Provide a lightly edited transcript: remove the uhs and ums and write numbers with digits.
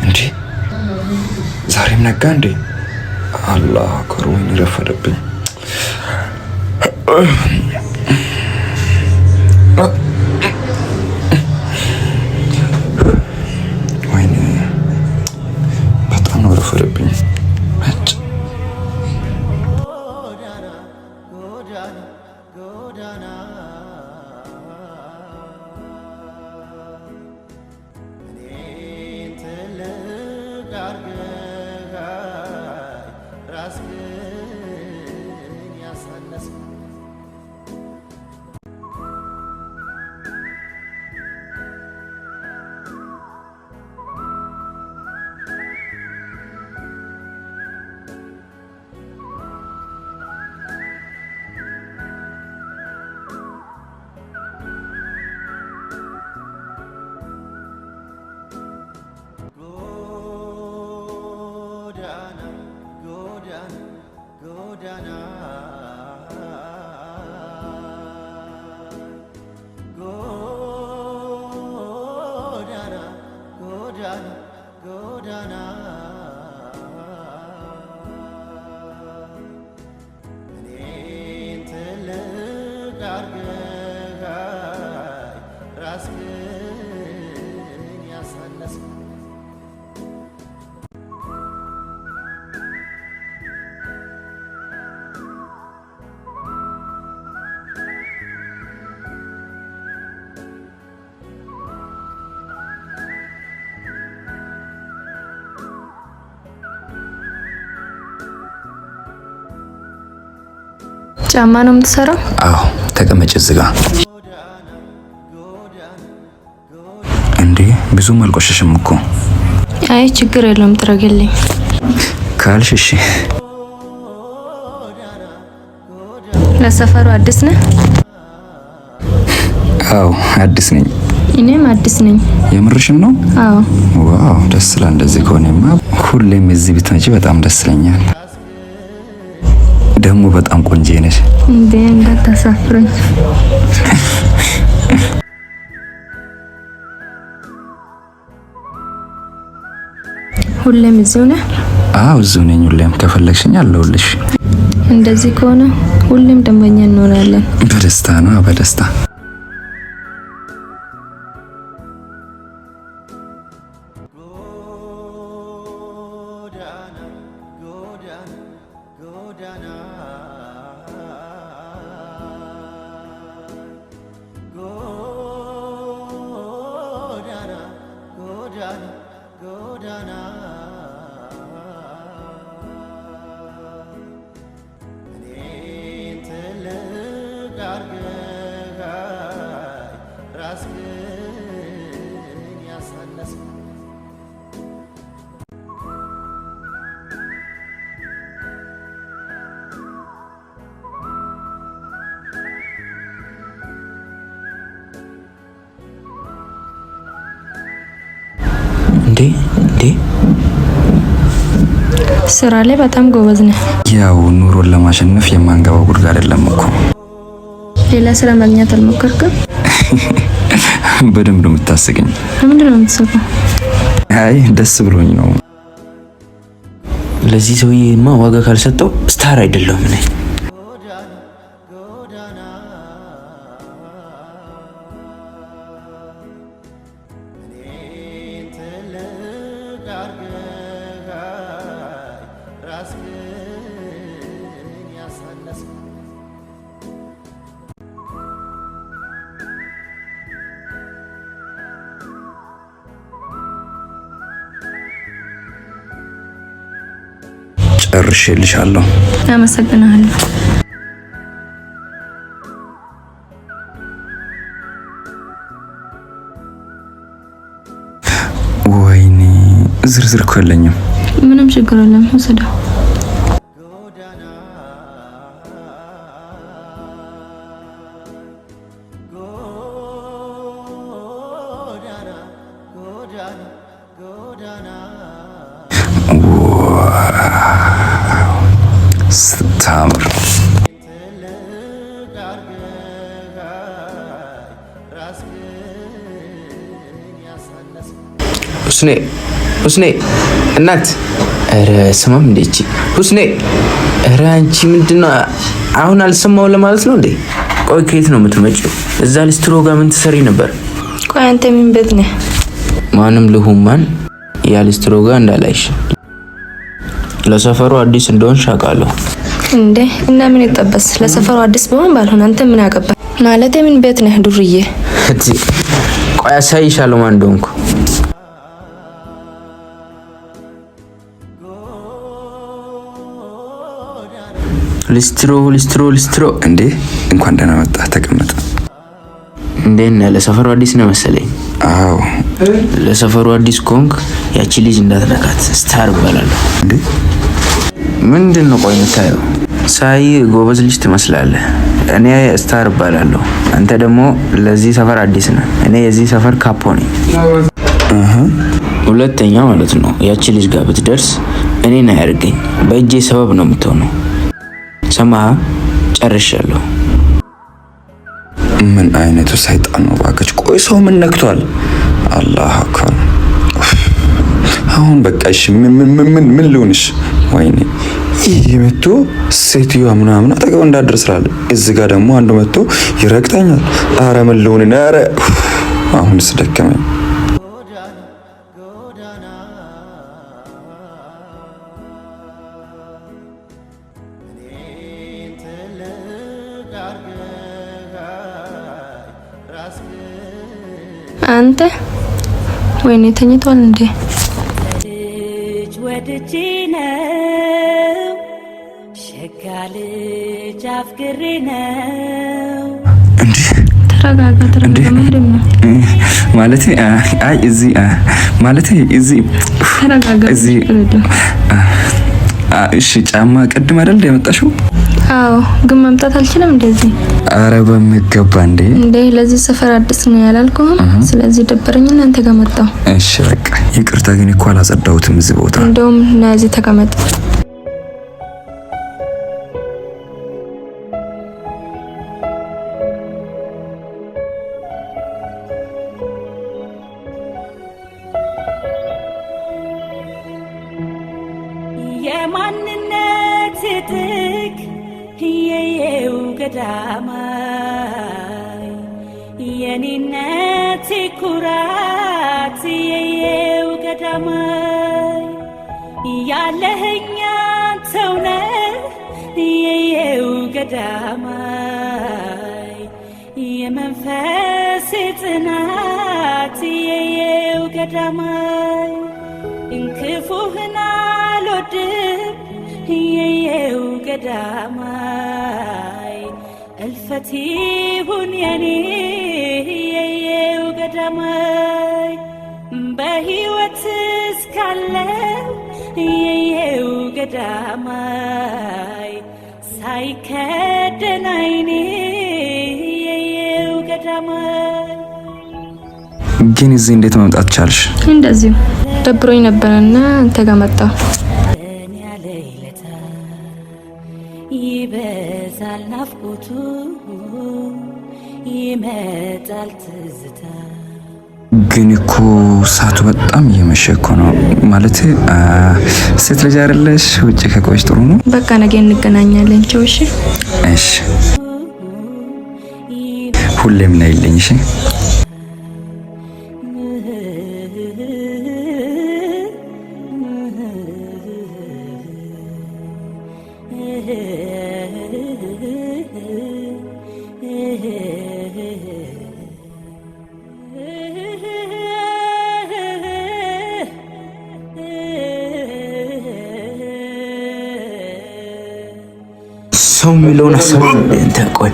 እንዴ ዛሬም ነጋ እንዴ? አላህ ከሩኝ ረፈደብኝ። ወይኔ በጣም ነው ረፈደብኝ። ጫማ ነው የምትሰራው? አዎ ተቀመጭ እዚህ ጋር። እንዴ ብዙም አልቆሸሽም እኮ። አይ ችግር የለውም ጥረግልኝ ካልሽ እሺ። ለሰፈሩ አዲስ ነህ? አዎ አዲስ ነኝ። እኔም አዲስ ነኝ። የምርሽን ነው? አዎ። ዋው ደስ ይላል። እንደዚህ ከሆነማ ሁሌም እዚህ ብትመጪ በጣም ደስ ይለኛል። ደግሞ በጣም ቆንጆ ነሽ። እንዴ እንዳታሳፍረኝ። ሁሌም እዚሁ ነህ? አዎ እዚሁ ነኝ። ሁሌም ከፈለግሽኝ አለሁልሽ። እንደዚህ ከሆነ ሁሌም ደንበኛ እንሆናለን። በደስታ ነው፣ በደስታ እንዴ ስራ ላይ በጣም ጎበዝ ነህ። ያው ኑሮን ለማሸነፍ የማንገባው ጉድጓድ አይደለም እኮ። ሌላ ስራ ማግኘት አልሞከርክም? በደንብ ነው የምታስቀኝ። ምንድን ነው የምትሰራው? አይ ደስ ብሎኝ ነው። ለዚህ ሰውዬማ ዋጋ ካልሰጠው ስታር አይደለም ነኝ። ጨርሼልሻለሁ። አመሰግናለሁ። ወይኔ ዝርዝር እኮ የለኝም። ምንም ችግር የለም ወሰደው። ስታምር ሁስኔ እናት ኧረ ስማም እንዴ እቺ ሁስኔ ኧረ አንቺ ምንድነው አሁን አልሰማው ለማለት ነው እንዴ? ቆይ ከየት ነው የምትመጪው? እዛ ሊስትሮ ጋር ምን ትሰሪ ነበር? ቆይ አንተ ምን ቤት ነህ? ማንም ልሁማን ያ ሊስትሮ ጋር እንዳላይሽ ለሰፈሩ አዲስ እንደሆንሽ አውቃለሁ። እንዴ እና ምን ይጠበስ? ለሰፈሩ አዲስ በሆን ባልሆነ አንተ ምን አገባ? ማለት ምን ቤት ነህ ዱርዬ? ቆይ አሳይሻለሁ ማን እንደሆንኩ። ሊስትሮ እንዴ እንኳን ደህና መጣህ። ተቀመጥ። እንዴት ነህ? ለሰፈሩ አዲስ ነው መሰለኝ። አዎ ለሰፈሩ አዲስ ኮንክ ያቺ ልጅ እንዳትነካት። ስታር እባላለሁ። እንዴ ምንድን ነው ቆይ የምታየው? ሳይ ጎበዝ ልጅ ትመስላለህ። እኔ ስታር እባላለሁ። አንተ ደግሞ ለዚህ ሰፈር አዲስ ነህ። እኔ የዚህ ሰፈር ካፖ ነኝ። ሁለተኛ ማለት ነው ያቺ ልጅ ጋር ብትደርስ እኔን አያርገኝ፣ በእጄ ሰበብ ነው የምትሆነው። ሰማህ? ጨርሻለሁ። ምን አይነቱ ሰይጣን ነው ባከች። ቆይ ሰው ምን ነክቷል? አላህ አክበር። አሁን በቃ እሺ ምን ልሆንሽ? ወይኔ ይሄ መጥቶ ሴትዮዋ ምናምን አጠገብ እንዳደርስላል። እዚህ ጋር ደግሞ አንዱ መጥቶ ይረግጠኛል። አረ ምን ልሆን? አረ አሁንስ ደከመኝ። አንተ ወይኔ ተኝቷል እንዴ? ልጅ ወድጄ ነው ሸጋ ልጅ አፍቅሬ ነው። እንዴ ተረጋጋ። ምንድን ነው ማለት? አይ እዚህ ማለት እዚህ ተረጋጋ። እዚህ እሺ ጫማ ቅድም አይደል የመጣሽው? አዎ ግን መምጣት አልችልም እንደዚህ። አረ በሚገባ እንዴ ለዚህ ሰፈር አዲስ ነው ያላልኩህም? ስለዚህ ደበረኝና አንተ ጋር መጣሁ። እሺ በቃ ይቅርታ፣ ግን እኮ አላጸዳሁትም እዚህ ቦታ። እንደውም ና እዚህ ተቀመጥ። የማንነት ጥግ የየው ገዳማይ የኔነት ኩራት የየው ገዳማይ ያለህኛ ተውነ የየው ገዳማይ የመንፈስ ጽናት የየው ገዳማይ እንክፉህና አልወድም የየው ገዳማይ እልፈት ይሁን የኔ የየው ገዳማይ በሕይወት እስካለው የየው ገዳማይ ሳይከደን ዓይኔ የየው ገዳማይ። ግን እዚህ እንዴት መምጣት ቻልሽ? እንደዚሁ ደብሮኝ ነበርና አንተ ጋር መጣሁ። ይበዛል ናፍቆቱ ይመጣል ትዝታ። ግን እኮ ሰዓቱ በጣም እየመሸ እኮ ነው። ማለት ሴት ልጅ አይደለሽ? ውጭ ከቆይሽ ጥሩ ነው። በቃ ነገ እንገናኛለን። ቻው። እሺ እሺ፣ ሁሌም ነይልኝ። እሺ ሰው የሚለውን አሰብ እንተ ቆይ